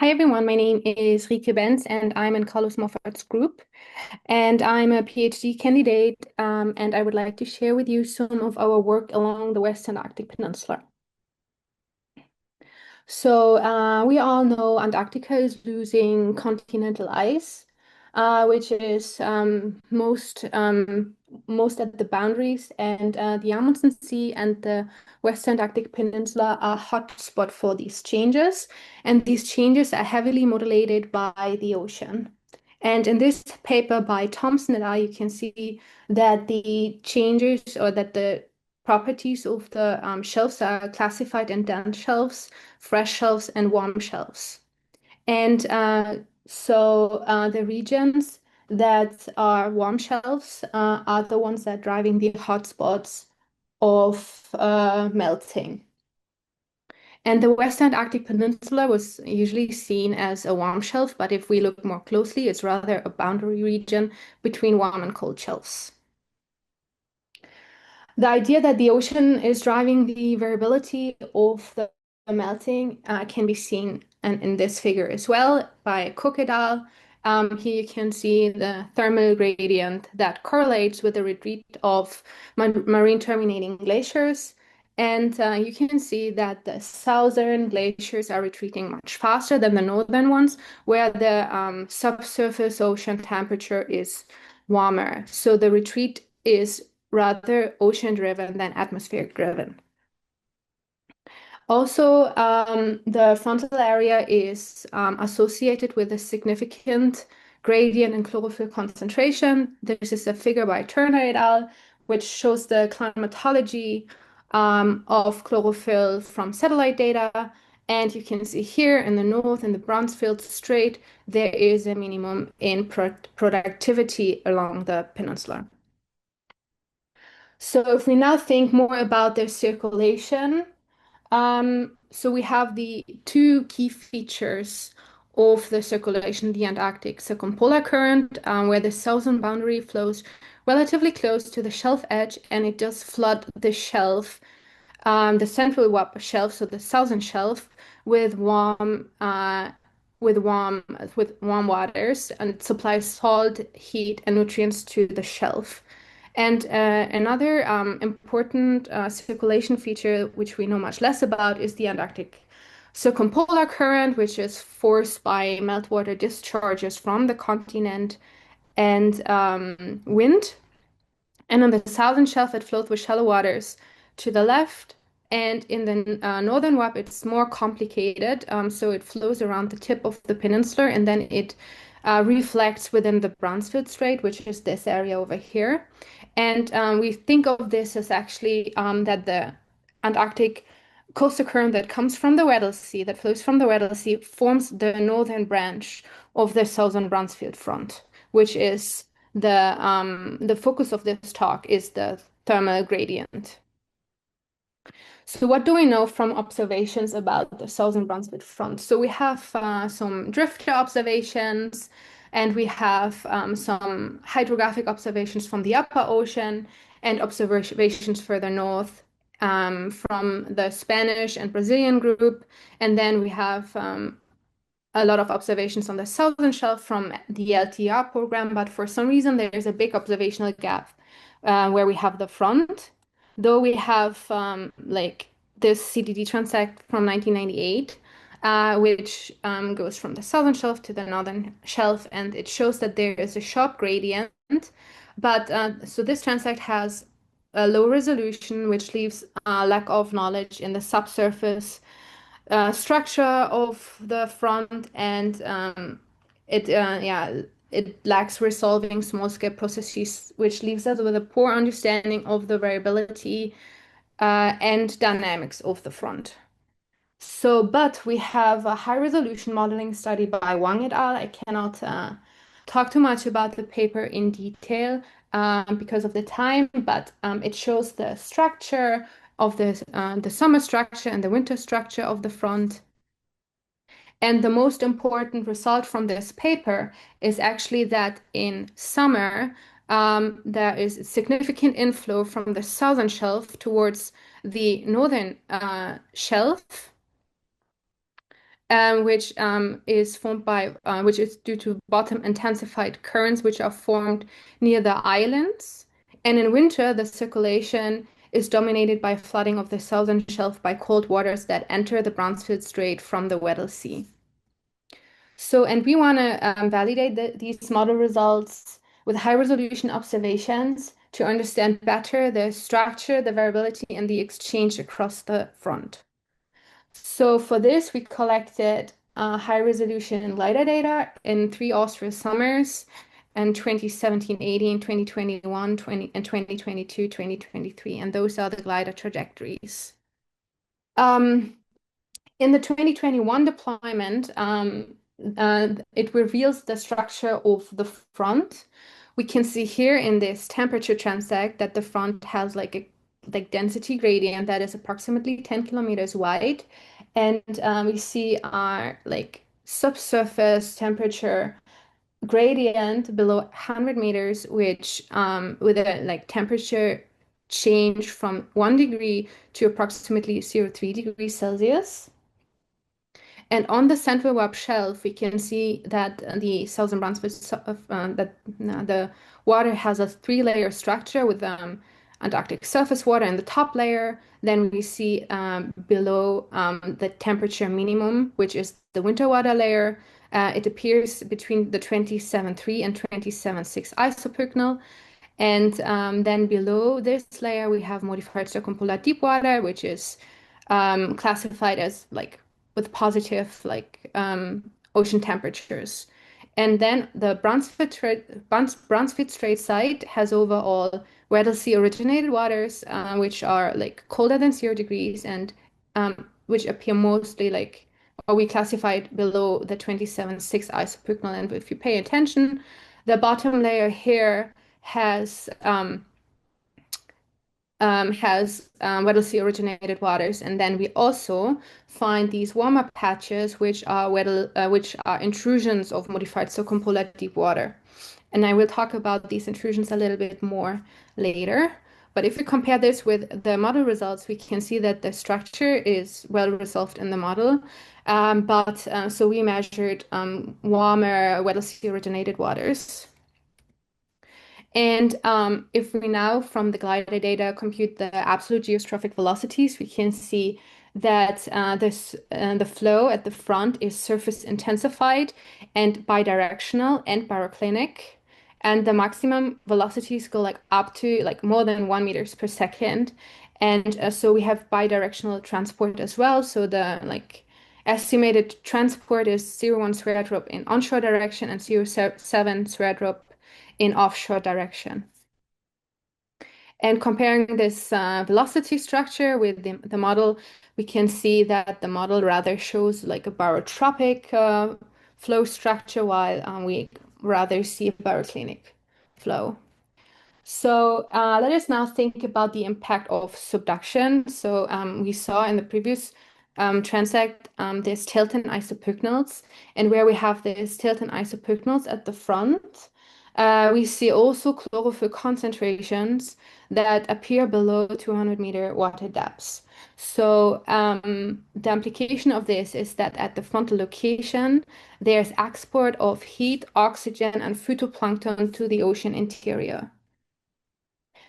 Hi everyone, my name is Rike Benz and I'm in Carlos Moffat's group and I'm a PhD candidate and I would like to share with you some of our work along the Western Arctic Peninsula. We all know Antarctica is losing continental ice, which is most at the boundaries, and the Amundsen Sea and the Western Arctic Peninsula are hotspot for these changes, and these changes are heavily modulated by the ocean. And in this paper by Thompson et al., you can see that the changes or that the properties of the shelves are classified in dense shelves, fresh shelves, and warm shelves. And the regions that are warm shelves are the ones that are driving the hotspots of melting. And the Western Arctic Peninsula was usually seen as a warm shelf, but if we look more closely, it's rather a boundary region between warm and cold shelves. The idea that the ocean is driving the variability of the melting can be seen in this figure as well by Cook et al. Here you can see the thermal gradient that correlates with the retreat of marine terminating glaciers. And you can see that the southern glaciers are retreating much faster than the northern ones, where the subsurface ocean temperature is warmer. So the retreat is rather ocean-driven than atmospheric-driven. Also, the frontal area is associated with a significant gradient in chlorophyll concentration. This is a figure by Turner et al., which shows the climatology of chlorophyll from satellite data. And you can see here in the north, in the Bransfield Strait, there is a minimum in productivity along the peninsula. So if we now think more about the circulation, so we have the two key features of the circulation, the Antarctic circumpolar current, where the southern boundary flows relatively close to the shelf edge, and it does flood the shelf, the central shelf, so the southern shelf, with warm waters, and it supplies salt, heat, and nutrients to the shelf. And another important circulation feature, which we know much less about, is the Antarctic circumpolar current, which is forced by meltwater discharges from the continent and wind. And on the southern shelf, it flows with shallow waters to the left. And in the northern WAP, it's more complicated. So it flows around the tip of the peninsula, and then it reflects within the Bransfield Strait, which is this area over here. And we think of this as actually that the Antarctic coastal current that comes from the Weddell Sea, that flows from the Weddell Sea, forms the northern branch of the southern Bransfield front, which is the focus of this talk is the thermal gradient. So what do we know from observations about the southern Brunswick front? So we have some drifter observations, and we have some hydrographic observations from the upper ocean and observations further north from the Spanish and Brazilian group. And then we have a lot of observations on the southern shelf from the LTR program, but for some reason there's a big observational gap where we have the front. Though we have like this CDD transect from 1998, which goes from the southern shelf to the northern shelf, and it shows that there is a sharp gradient. But so this transect has a low resolution, which leaves a lack of knowledge in the subsurface structure of the front, and it lacks resolving small-scale processes, which leaves us with a poor understanding of the variability and dynamics of the front. So, but we have a high-resolution modeling study by Wang et al. I cannot talk too much about the paper in detail because of the time, but it shows the structure of the summer structure and the winter structure of the front. And the most important result from this paper is actually that in summer, there is significant inflow from the southern shelf towards the northern shelf. which is due to bottom intensified currents, which are formed near the islands. And in winter, the circulation is dominated by flooding of the southern shelf by cold waters that enter the Bransfield Strait from the Weddell Sea. So, and we want to validate these model results with high resolution observations to understand better the structure, the variability, and the exchange across the front. So for this, we collected high resolution LiDAR data in 3 Austral summers and 2017-18, 2021, 20, and 2022, 2023. And those are the glider trajectories. In the 2021 deployment, it reveals the structure of the front. We can see here in this temperature transect that the front has like a density gradient that is approximately 10 kilometers wide. And we see our like subsurface temperature gradient below 100 meters, which with a like temperature change from 1 degree to approximately 0.3 degrees Celsius. And on the Central Warp Shelf, we can see that the southern Bransfield, the water has a 3-layer structure with Antarctic surface water in the top layer. Then we see below the temperature minimum, which is the winter water layer. It appears between the 27.3 and 27.6 isopycnal. And then below this layer, we have modified circumpolar deep water, which is classified as like with positive like ocean temperatures. And then the Bransfield Strait site has overall Weddell Sea originated waters, which are like colder than 0 degrees and which appear mostly like, or we classified below the 27.6 isopycnal. And if you pay attention, the bottom layer here has Weddell Sea originated waters, and then we also find these warmer patches, which are intrusions of modified circumpolar deep water. And I will talk about these intrusions a little bit more later. But if we compare this with the model results, we can see that the structure is well resolved in the model. So we measured warmer Weddell Sea originated waters. And if we now, from the glider data, compute the absolute geostrophic velocities, we can see that the flow at the front is surface intensified and bidirectional and baroclinic. And the maximum velocities go like up to like more than 1 meters per second. And so we have bidirectional transport as well. So the like estimated transport is 0.1 Sverdrup in onshore direction and 0.7 Sverdrup in offshore direction. And comparing this velocity structure with the model, we can see that the model rather shows like a barotropic flow structure, while we rather see a baroclinic flow. So let us now think about the impact of subduction. So we saw in the previous transect there's tilt and isopycnals, and where we have this tilt and isopycnals at the front, we see also chlorophyll concentrations that appear below 200-meter water depths. So the implication of this is that at the frontal location, there's export of heat, oxygen, and phytoplankton to the ocean interior.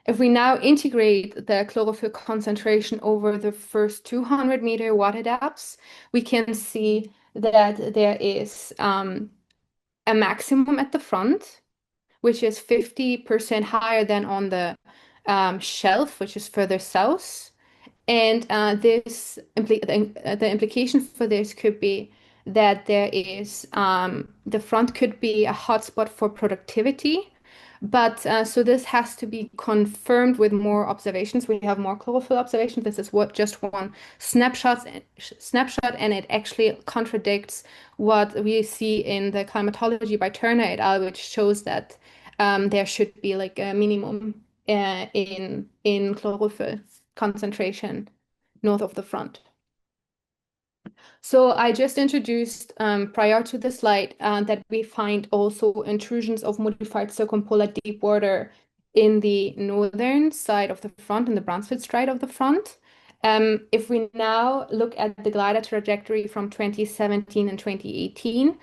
If we now integrate the chlorophyll concentration over the first 200-meter water depths, we can see that there is a maximum at the front, which is 50% higher than on the shelf, which is further south. And the implication for this could be that there is the front could be a hotspot for productivity. But so this has to be confirmed with more observations. We have more chlorophyll observations. This is just one snapshot, and it actually contradicts what we see in the climatology by Turner et al., which shows that there should be like a minimum in chlorophyll concentration north of the front. So I just introduced prior to the slide that we find also intrusions of modified circumpolar deep water in the northern side of the front, in the Bransfield Strait of the front. If we now look at the glider trajectory from 2017 and 2018,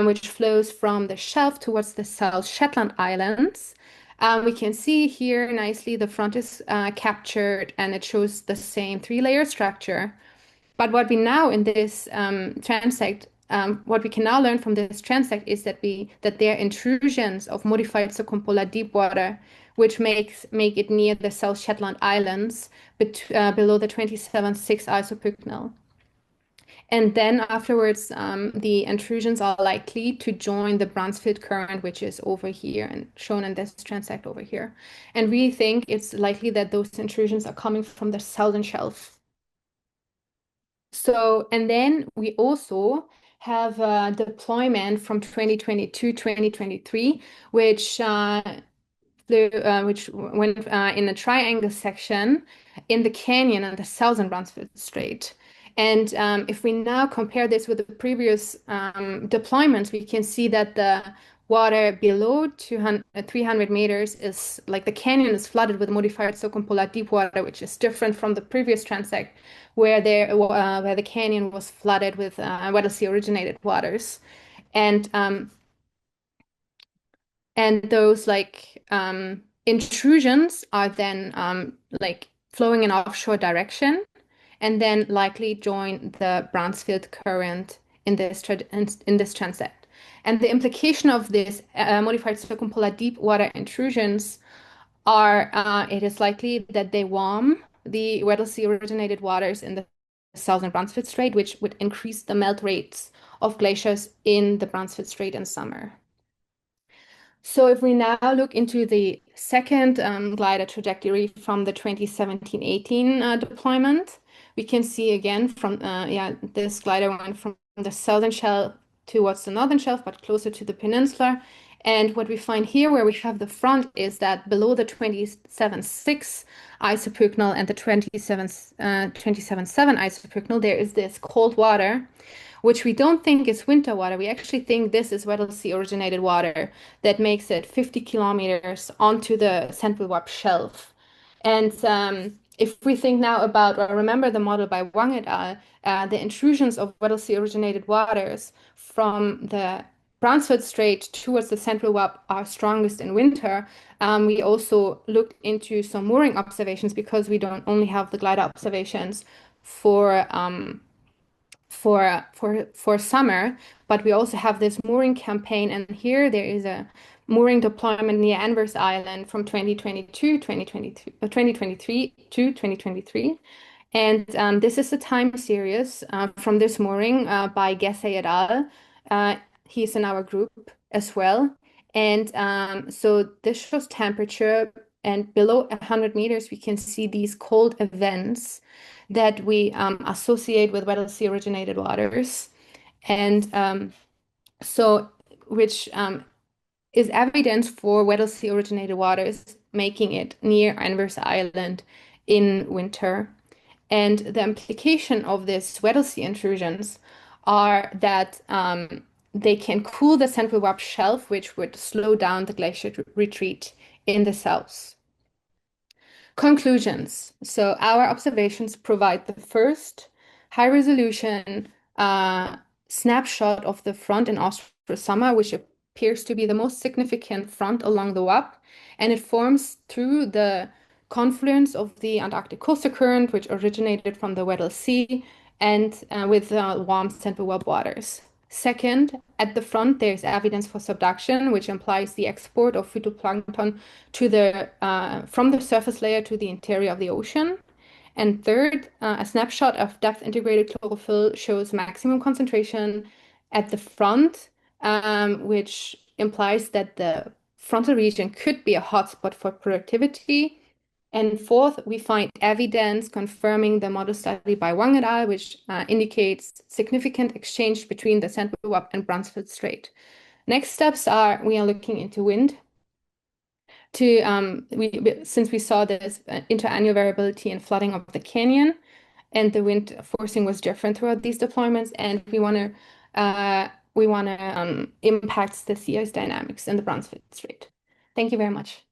which flows from the shelf towards the South Shetland Islands, we can see here nicely the front is captured and it shows the same three-layer structure. But what we now in this transect, what we can now learn from this transect is that there are intrusions of modified circumpolar deep water, which make it near the South Shetland Islands, below the 27.6 isopycnal. And then afterwards, the intrusions are likely to join the Bransfield current, which is over here and shown in this transect over here. And we think it's likely that those intrusions are coming from the southern shelf. So, and then we also have a deployment from 2022, 2023, which which went in a triangle section in the canyon on the southern Bransfield Strait. And if we now compare this with the previous deployments, we can see that the water below 300 meters is like the canyon is flooded with modified circumpolar deep water, which is different from the previous transect where the canyon was flooded with Weddell Sea originated waters. And those intrusions are then like flowing in offshore direction and then likely join the Bransfield current in this transect. And the implication of this modified circumpolar deep water intrusions are it is likely that they warm the Weddell Sea originated waters in the southern Bransfield Strait, which would increase the melt rates of glaciers in the Bransfield Strait in summer. So if we now look into the second glider trajectory from the 2017-18 deployment, we can see again from, this glider went from the southern shelf towards the northern shelf, but closer to the peninsula. And what we find here where we have the front is that below the 27.6 isopycnal and the 27.7 isopycnal, there is this cold water which we don't think is winter water. We actually think this is Weddell Sea originated water that makes it 50 kilometers onto the Central Warp Shelf. And if we think now about, or remember the model by Wang et al., the intrusions of Weddell Sea originated waters from the Bransfield Strait towards the Central Warp are strongest in winter. We also looked into some mooring observations because we don't only have the glider observations for summer, but we also have this mooring campaign. And here there is a mooring deployment near Anvers Island from 2023 to 2023. And this is the time series from this mooring by Gesse et al. He's in our group as well. And so this shows temperature, and below 100 meters, we can see these cold events that we associate with Weddell Sea originated waters. And so, which is evidence for Weddell Sea originated waters making it near Anvers Island in winter. And the implication of these Weddell Sea intrusions are that they can cool the Central Warp Shelf, which would slow down the glacier retreat in the south. Conclusions. So our observations provide the first high-resolution snapshot of the front in Austral summer, which appears to be the most significant front along the WAP, and it forms through the confluence of the Antarctic coastal current, which originated from the Weddell Sea, and with warm Central Warp waters. Second, at the front, there's evidence for subduction, which implies the export of phytoplankton from the surface layer to the interior of the ocean. And third, a snapshot of depth-integrated chlorophyll shows maximum concentration at the front, which implies that the frontal region could be a hotspot for productivity. And fourth, we find evidence confirming the model study by Wang et al., which indicates significant exchange between the Central Warp and Bransfield Strait. Next steps are we are looking into wind. Since we saw this interannual variability and flooding of the canyon, and the wind forcing was different throughout these deployments, and we want to impact the sea ice dynamics in the Bransfield Strait. Thank you very much.